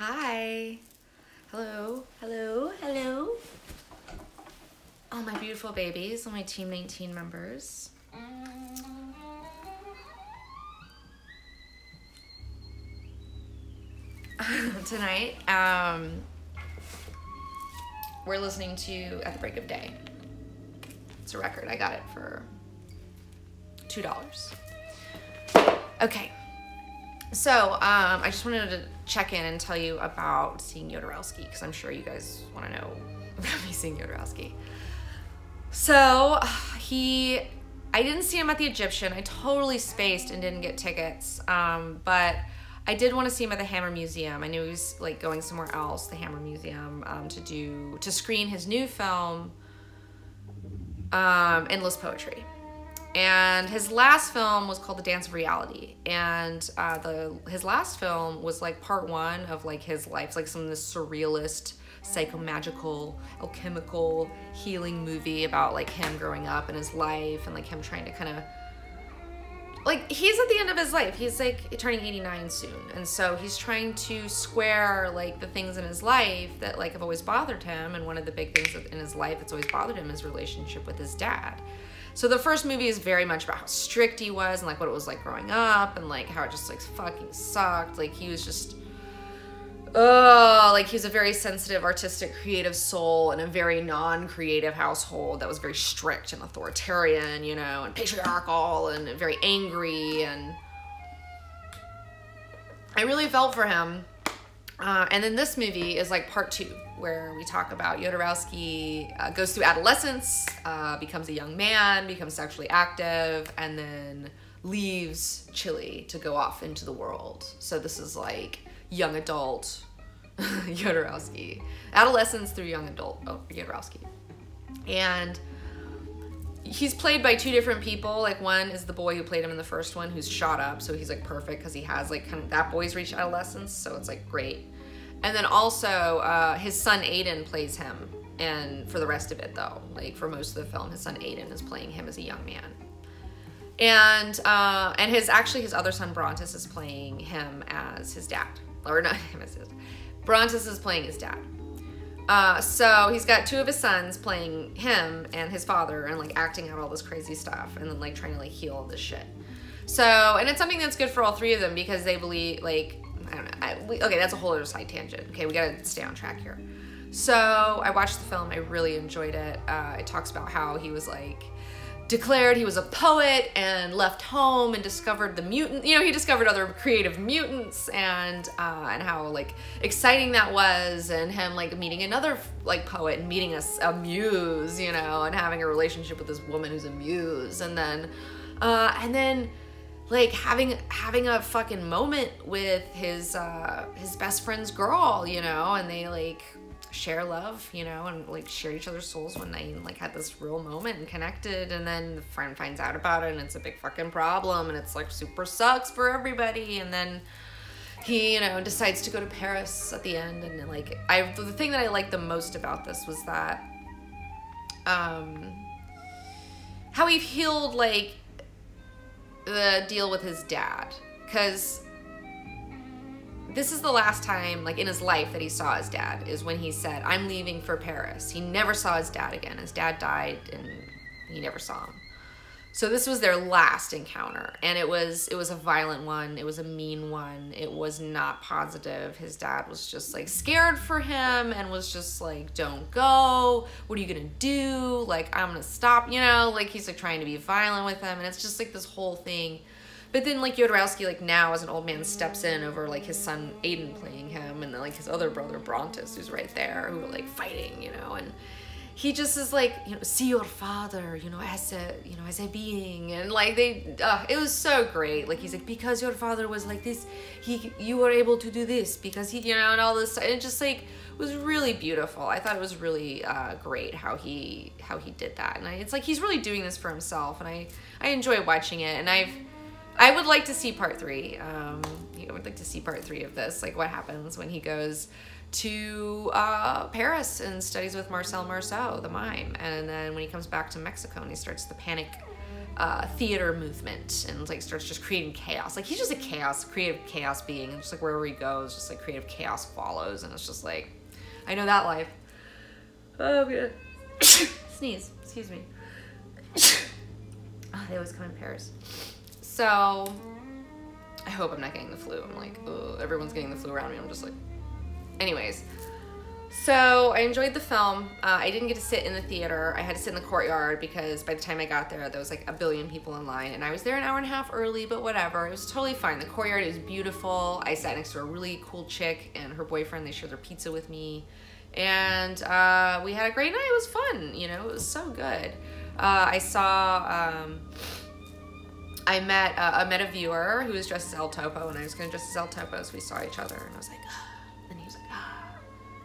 Hi. Hello. Hello. Hello. All my beautiful babies, all my Team 19 members. Tonight, we're listening to At the Break of Day. It's a record. I got it for $2. Okay. So, I just wanted to check in and tell you about seeing Jodorowsky, because I'm sure you guys want to know about me seeing Jodorowsky. So, I didn't see him at the Egyptian. I totally spaced and didn't get tickets, but I did want to see him at the Hammer Museum. I knew he was like going somewhere else, the Hammer Museum, to screen his new film, Endless Poetry. And his last film was called The Dance of Reality, and his last film was like part one of like his life. It's like some of this surrealist, psychomagical, alchemical healing movie about like him growing up and his life, and like him trying to kind of like, he's at the end of his life. He's like turning 89 soon, and so he's trying to square like the things in his life that like have always bothered him. And one of the big things in his life that's always bothered him is relationship with his dad. So the first movie is very much about how strict he was and like what it was like growing up, and like how it just like fucking sucked. Like he was just, like he was a very sensitive, artistic, creative soul in a very non-creative household that was very strict and authoritarian, you know, and patriarchal and very angry. And I really felt for him. And then this movie is like part two, where we talk about Jodorowsky goes through adolescence, becomes a young man, becomes sexually active, and then leaves Chile to go off into the world. So this is like young adult Jodorowsky. Adolescence through young adult Jodorowsky. And he's played by two different people. Like one is the boy who played him in the first one, who's shot up, so he's like perfect because he has like kind of, that boy's reached adolescence, so it's like great. And then also his son Aiden plays him, and for the rest of it though, like for most of the film, his son Aiden is playing him as a young man. And his other son Brontes is playing him as his dad, or not him as his. Brontes is playing his dad. So he's got two of his sons playing him and his father, and like acting out all this crazy stuff, and then like trying to like heal all this shit. So, and it's something that's good for all three of them because they believe, like, I don't know. Okay, that's a whole other side tangent. Okay, we gotta stay on track here. So I watched the film. I really enjoyed it. It talks about how he was like declared he was a poet and left home and discovered the mutant. You know, he discovered other creative mutants, and how like exciting that was, and him like meeting another like poet and meeting a muse, you know, and having a relationship with this woman who's a muse, and then like having a fucking moment with his best friend's girl, you know, and they like share love, you know, and like share each other's souls one night, and like had this real moment and connected. And then the friend finds out about it, and it's a big fucking problem, and it's like super sucks for everybody. And then he, you know, decides to go to Paris at the end. And like the thing that I liked the most about this was that how he healed like the deal with his dad, because this is the last time like in his life that he saw his dad, is when he said, "I'm leaving for Paris." He never saw his dad again. His dad died and he never saw him. So this was their last encounter, and it was a violent one. It was a mean one. It was not positive. His dad was just like scared for him and was just like, "Don't go. What are you gonna do? Like, I'm gonna stop," you know, like he's like trying to be violent with him. And it's just like this whole thing. But then like Jodorowsky, like now as an old man, steps in over like his son Aiden playing him, and then like his other brother Brontes, who's right there, who are like fighting, you know, and he just is like, you know, see your father, you know, as a being. And like it was so great. Like he's like, because your father was like this, you were able to do this because he, you know, and all this. And it just like was really beautiful. I thought it was really great how he did that. And it's like he's really doing this for himself, and I enjoy watching it. And I would like to see part 3. I would like to see part 3 of this, like what happens when he goes to Paris and studies with Marcel Marceau, the mime, and then when he comes back to Mexico and he starts the Panic theater movement and like starts just creating chaos. Like he's just a creative chaos being, and just like wherever he goes, just like creative chaos follows, and it's just like, I know that life. Oh good. Sneeze, excuse me. Oh, they always come in pairs. So I hope I'm not getting the flu. I'm like, ugh, everyone's getting the flu around me. I'm just like, anyways. So I enjoyed the film. I didn't get to sit in the theater. I had to sit in the courtyard because by the time I got there was like a billion people in line, and I was there an hour and a half early, but whatever. It was totally fine. The courtyard is beautiful. I sat next to a really cool chick and her boyfriend. They shared their pizza with me, and we had a great night. It was fun. You know, it was so good. I met a viewer who was dressed as El Topo, and I was going to dress as El Topo, so we saw each other, and I was like, ah. And he was like, ah.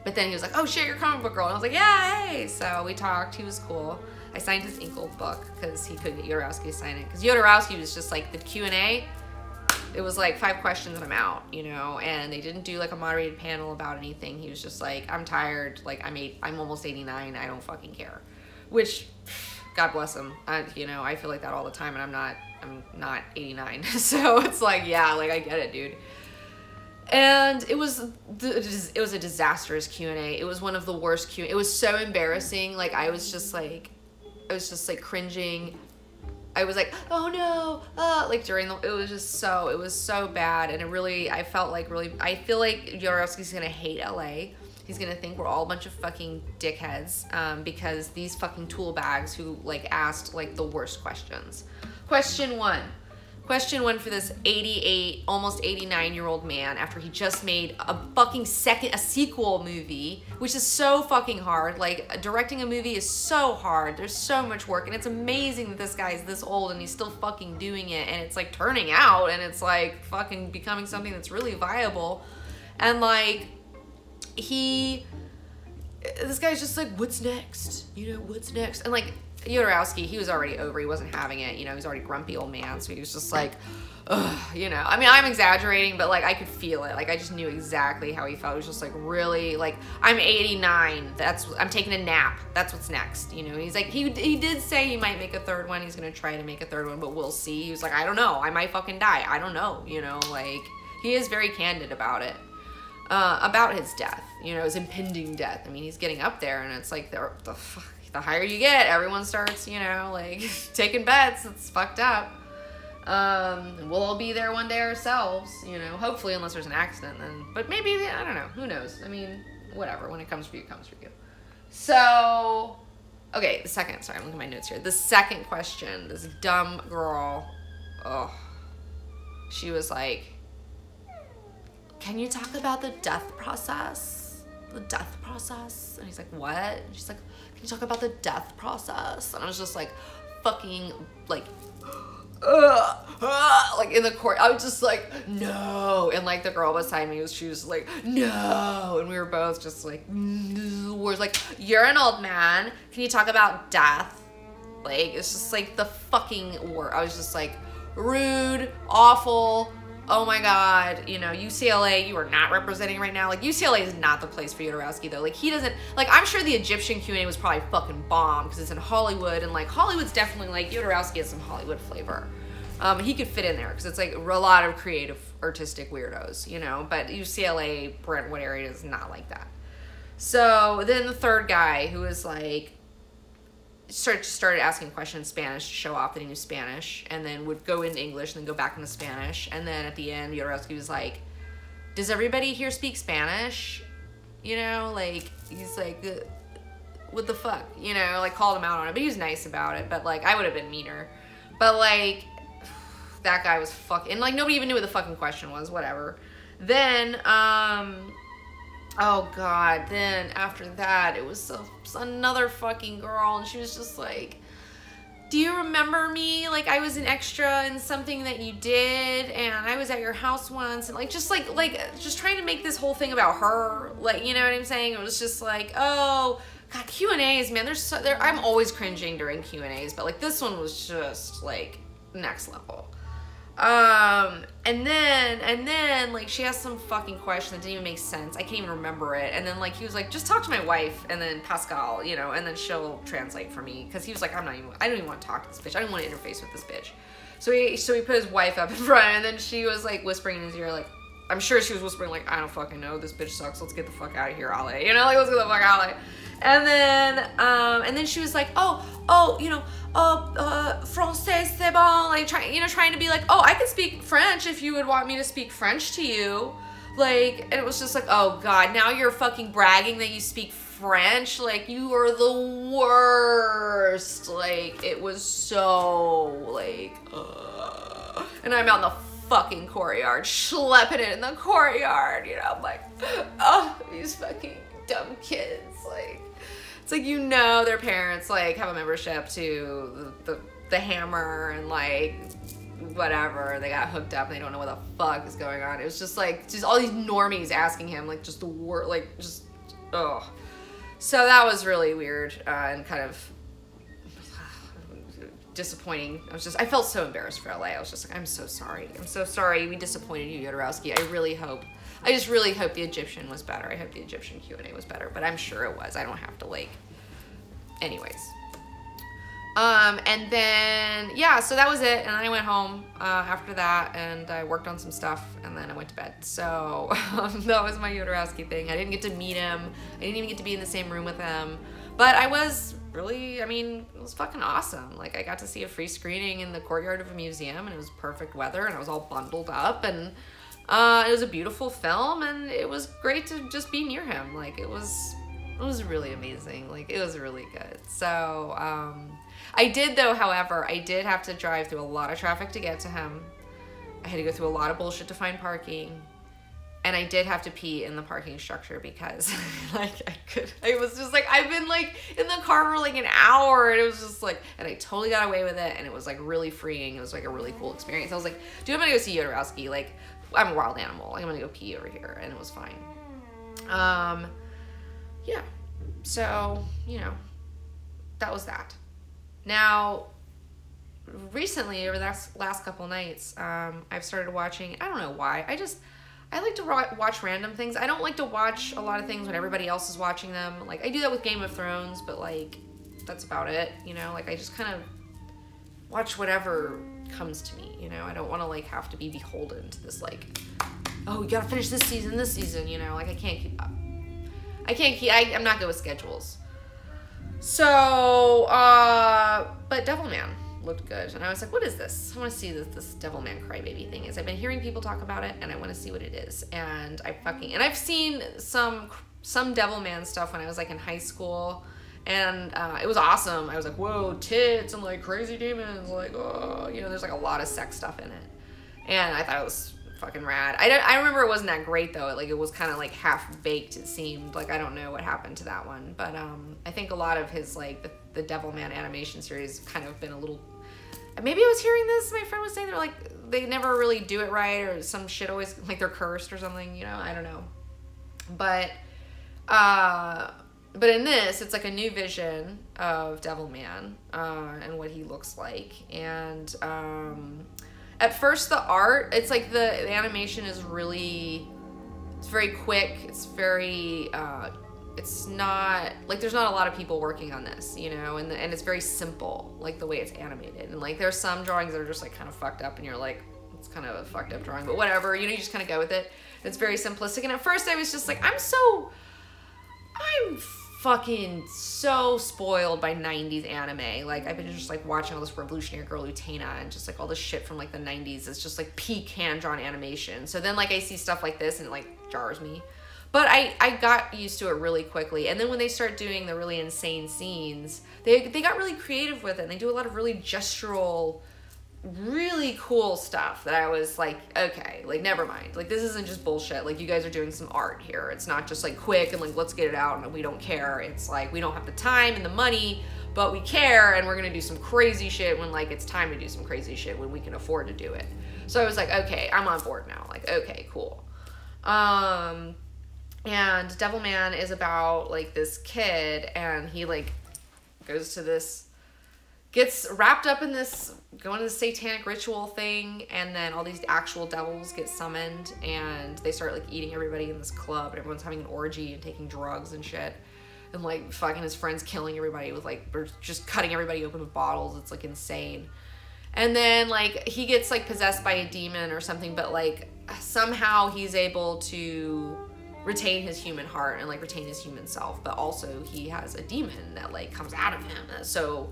But then he was like, oh shit, you're a comic book girl. And I was like, yeah, hey. So we talked. He was cool. I signed his Inkle book because he couldn't get Jodorowsky to sign it. Because Jodorowsky was just like the Q&A. It was like 5 questions and I'm out, you know. And they didn't do like a moderated panel about anything. He was just like, I'm tired. Like I'm almost 89. I don't fucking care. Which, God bless him. You know, I feel like that all the time, and I'm not 89. So it's like, yeah, like I get it, dude. And it was a disastrous Q&A. It was one of the worst Q&A. It was so embarrassing. Like I was just like cringing. I was like, oh no, like it was so bad. And I feel like Jodorowsky's gonna hate LA. He's gonna think we're all a bunch of fucking dickheads because these fucking tool bags who like asked like the worst questions. Question one for this 88, almost 89-year-old man after he just made a fucking sequel movie, which is so fucking hard. Like, directing a movie is so hard. There's so much work, and it's amazing that this guy is this old and he's still fucking doing it, and it's like turning out, and it's like fucking becoming something that's really viable. And like, this guy's just like, what's next? You know, what's next? And like, Jodorowsky, he was already over. He wasn't having it. You know, he's already grumpy old man. So he was just like, ugh, you know. I mean, I'm exaggerating, but like I could feel it. Like I just knew exactly how he felt. He was just like, really, like, I'm 89. I'm taking a nap. That's what's next. You know, he's like, he did say he might make a third one. He's gonna try to make a third one, but we'll see. He was like, I don't know. I might fucking die. I don't know. You know, like he is very candid about it. About his death, you know, his impending death. I mean, he's getting up there, and it's like the higher you get, everyone starts, you know, like taking bets. It's fucked up. And we'll all be there one day ourselves, you know, hopefully, unless there's an accident then. But maybe, I don't know. Who knows? I mean, whatever. When it comes for you, it comes for you. So, okay, sorry, I'm looking at my notes here. The second question, this dumb girl, she was like, can you talk about the death process? The death process? And he's like, what? And she's like, can you talk about the death process? And I was just like, fucking, like, like in the court. I was just like, no. And like the girl beside me, she was like, no. And we were both just like, we're like, you're an old man. Can you talk about death? Like, it's just like the fucking word. I was just like, rude, awful. Oh my God, you know, UCLA, you are not representing right now. Like, UCLA is not the place for Jodorowsky, though. Like, he doesn't, like, I'm sure the Egyptian Q&A was probably fucking bomb because it's in Hollywood, and like, Hollywood's definitely, like, Jodorowsky has some Hollywood flavor. He could fit in there because it's like a lot of creative, artistic weirdos, you know, but UCLA, Brentwood area is not like that. So then the third guy who was like, started asking questions in Spanish to show off that he knew Spanish, and then would go into English and then go back into Spanish. And then at the end, Jodorowsky was like, does everybody here speak Spanish? You know, like, he's like, what the fuck? You know, like, called him out on it. But he was nice about it. But, like, I would have been meaner. But, like, that guy was fucking, and, like, nobody even knew what the fucking question was. Whatever. Then, oh God, then after that, it was another fucking girl, and she was just like, do you remember me? Like, I was an extra in something that you did, and I was at your house once, and like just trying to make this whole thing about her, like, you know what I'm saying? It was just like, oh God, Q&As, man, I'm always cringing during Q&As, but like this one was just like next level. And then like she asked some fucking question that didn't even make sense. I can't even remember it. And then like he was like, just talk to my wife and then Pascal, you know, and then she'll translate for me. Cause he was like, I don't even want to talk to this bitch. I don't want to interface with this bitch. So he put his wife up in front, and then she was like whispering in his ear, like, I'm sure she was whispering like, I don't fucking know, this bitch sucks, let's get the fuck out of here, Ale. You know, like, let's get the fuck out of here. And then she was like, you know, français c'est bon, like trying to be like, oh, I can speak French if you would want me to speak French to you. Like, and it was just like, oh God, now you're fucking bragging that you speak French. Like, you are the worst. Like, it was so like, and I'm out in the fucking courtyard, schlepping it in the courtyard, you know, I'm like, oh, these fucking dumb kids, like, it's like, you know, their parents like have a membership to the Hammer and like whatever, they got hooked up and they don't know what the fuck is going on. It was just like, just all these normies asking him like just the word, like just, oh. So that was really weird and kind of disappointing. I felt so embarrassed for LA. I was just like, I'm so sorry. I'm so sorry we disappointed you, Jodorowsky. I just really hope the Egyptian was better. I hope the Egyptian Q&A was better, but I'm sure it was. I don't have to like, anyways. And then, yeah, so that was it. And then I went home after that and I worked on some stuff and then I went to bed. So that was my Jodorowsky thing. I didn't get to meet him. I didn't even get to be in the same room with him, but I was really, I mean, it was fucking awesome. Like, I got to see a free screening in the courtyard of a museum and it was perfect weather and I was all bundled up and it was a beautiful film and it was great to just be near him. Like, it was really amazing. Like, it was really good. So, I did though, however, I did have to drive through a lot of traffic to get to him. I had to go through a lot of bullshit to find parking. And I did have to pee in the parking structure because like I was just like, I've been like in the car for like an hour and it was just like, and I totally got away with it and it was like really freeing. It was like a really cool experience. I was like, dude, I'm gonna go see Jodorowsky. Like, I'm a wild animal. I'm gonna go pee over here, and it was fine. Yeah. So, you know, that was that. Now, recently, over the last couple nights, I've started watching, I don't know why, I like to watch random things. I don't like to watch a lot of things when everybody else is watching them. Like, I do that with Game of Thrones, but like, that's about it, you know? Like, I just kind of watch whatever comes to me, you know? I don't want to like have to be beholden to this like, oh, we gotta finish this season, you know? Like, I can't keep up. I'm not good with schedules. So, but DevilMan looked good. And I was like, what is this? I want to see this DevilMan crybaby thing is. I've been hearing people talk about it and I want to see what it is. And I've seen some DevilMan stuff when I was like in high school and it was awesome. I was like, whoa, tits and like crazy demons, like, oh, you know, there's like a lot of sex stuff in it. And I thought it was fucking rad. I remember it wasn't that great though. Like, it was kind of like half baked, it seemed. Like, I don't know what happened to that one, but I think a lot of his like the DevilMan animation series kind of been a little, maybe I was hearing this, my friend was saying they're like, they never really do it right, or some shit always, like they're cursed or something, you know, I don't know. But in this, it's like a new vision of DevilMan and what he looks like. And at first the art, it's like the animation is really, it's very quick. It's very, it's not, like there's not a lot of people working on this, you know, and it's very simple, like the way it's animated. And like there's some drawings that are just like kind of fucked up and you're like, it's kind of a fucked up drawing, but whatever, you know, you just kind of go with it. It's very simplistic. And at first I was just like, I'm fucking so spoiled by 90s anime. Like, I've been just like watching all this Revolutionary Girl Utena and just like all this shit from like the 90s. It's just like peak hand-drawn animation. So then like I see stuff like this and it like jars me. But I got used to it really quickly. And then when they start doing the really insane scenes, they got really creative with it. And they do a lot of really gestural, really cool stuff that I was like, okay, like never mind. Like, this isn't just bullshit. Like, you guys are doing some art here. It's not just like quick and like, let's get it out and we don't care. It's like, we don't have the time and the money, but we care and we're gonna do some crazy shit when like it's time to do some crazy shit when we can afford to do it. So I was like, okay, I'm on board now. Like, okay, cool. And DevilMan is about like this kid and he like goes to this gets wrapped up in this, going to the satanic ritual thing, and then all these actual devils get summoned, and they start like eating everybody in this club, and everyone's having an orgy and taking drugs and shit, and like fucking his friends killing everybody with like, or just cutting everybody open with bottles. It's like insane. And then like he gets like possessed by a demon or something, but like somehow he's able to retain his human heart and like retain his human self, but also he has a demon that like comes out of him. So,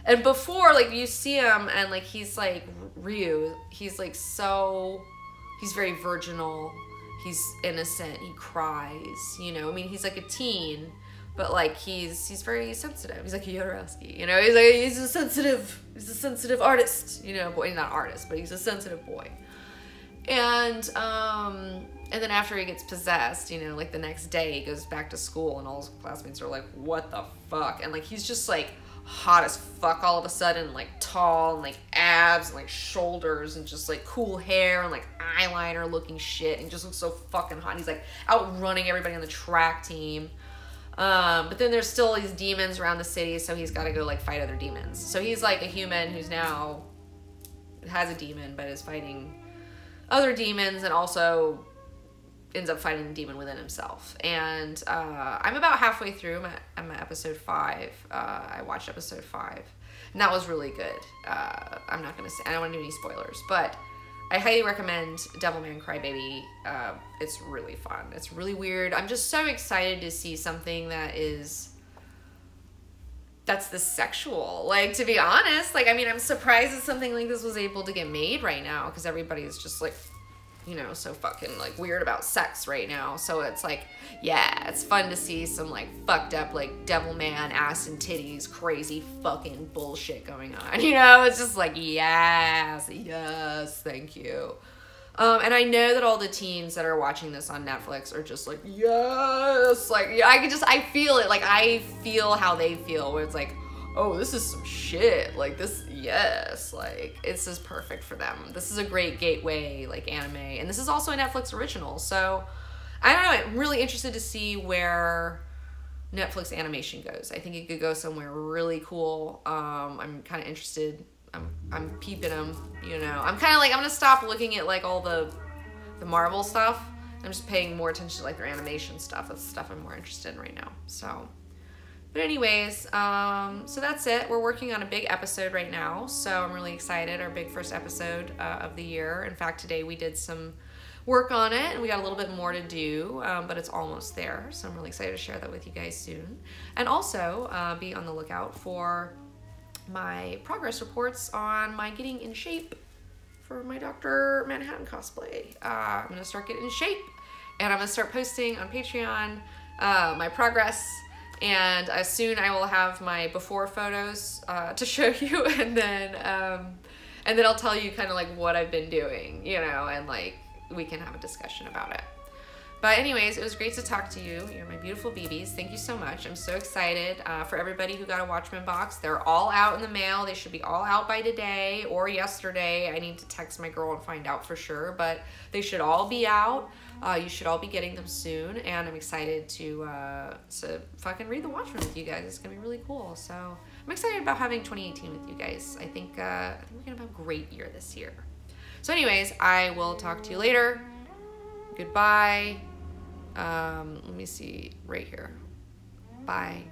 and before, like, you see him and like he's like Ryu, he's like he's very virginal, he's innocent, he cries, you know, I mean, he's like a teen, but like he's very sensitive. He's like a Jodorowsky, you know, he's a sensitive artist, you know, boy, not artist, but he's a sensitive boy. And then after he gets possessed, you know, like the next day he goes back to school and all his classmates are like, what the fuck? And like he's just like hot as fuck all of a sudden, like tall and like abs and like shoulders and just like cool hair and like eyeliner looking shit, and just looks so fucking hot. And he's like outrunning everybody on the track team. But then there's still these demons around the city, so he's got to go like fight other demons. So he's like a human who's now has a demon but is fighting other demons, and also ends up fighting the demon within himself. And I'm about halfway through. I'm at episode 5. I watched episode 5, and that was really good. I'm not gonna say, I don't want to do any spoilers, but I highly recommend DevilMan Crybaby. It's really fun. It's really weird. I'm just so excited to see something that's this sexual. Like, to be honest, like, I mean, I'm surprised that something like this was able to get made right now, because everybody's just like, you know, so fucking like weird about sex right now. So it's like, yeah, it's fun to see some like fucked up like Devilman ass and titties crazy fucking bullshit going on, you know. It's just like, yes, thank you. And I know that all the teens that are watching this on Netflix are just like, yes, like, yeah, I feel it, like I feel how they feel, where it's like, oh, this is some shit, like this, yes, like it's just perfect for them. This is a great gateway like anime, and this is also a Netflix original, so I don't know, I'm really interested to see where Netflix animation goes. I think it could go somewhere really cool. I'm kind of interested. I'm peeping them, you know. I'm kind of like, I'm gonna stop looking at like all the Marvel stuff. I'm just paying more attention to like their animation stuff. That's the stuff I'm more interested in right now. So, but anyways, so that's it. We're working on a big episode right now, so I'm really excited. Our big first episode of the year. In fact, today we did some work on it, and we got a little bit more to do, but it's almost there. So I'm really excited to share that with you guys soon. And also be on the lookout for my progress reports on my getting in shape for my Dr. Manhattan cosplay. I'm gonna start getting in shape, and I'm gonna start posting on Patreon my progress, and soon I will have my before photos to show you, and then I'll tell you kind of like what I've been doing, you know, and like we can have a discussion about it. But anyways, it was great to talk to you. You're my beautiful BBs. Thank you so much. I'm so excited for everybody who got a Watchmen box. They're all out in the mail. They should be all out by today or yesterday. I need to text my girl and find out for sure, but they should all be out. You should all be getting them soon, and I'm excited to fucking read the Watchmen with you guys. It's gonna be really cool. So I'm excited about having 2018 with you guys. I think we're gonna have a great year this year. So anyways, I will talk to you later. Goodbye. Let me see right here. Bye.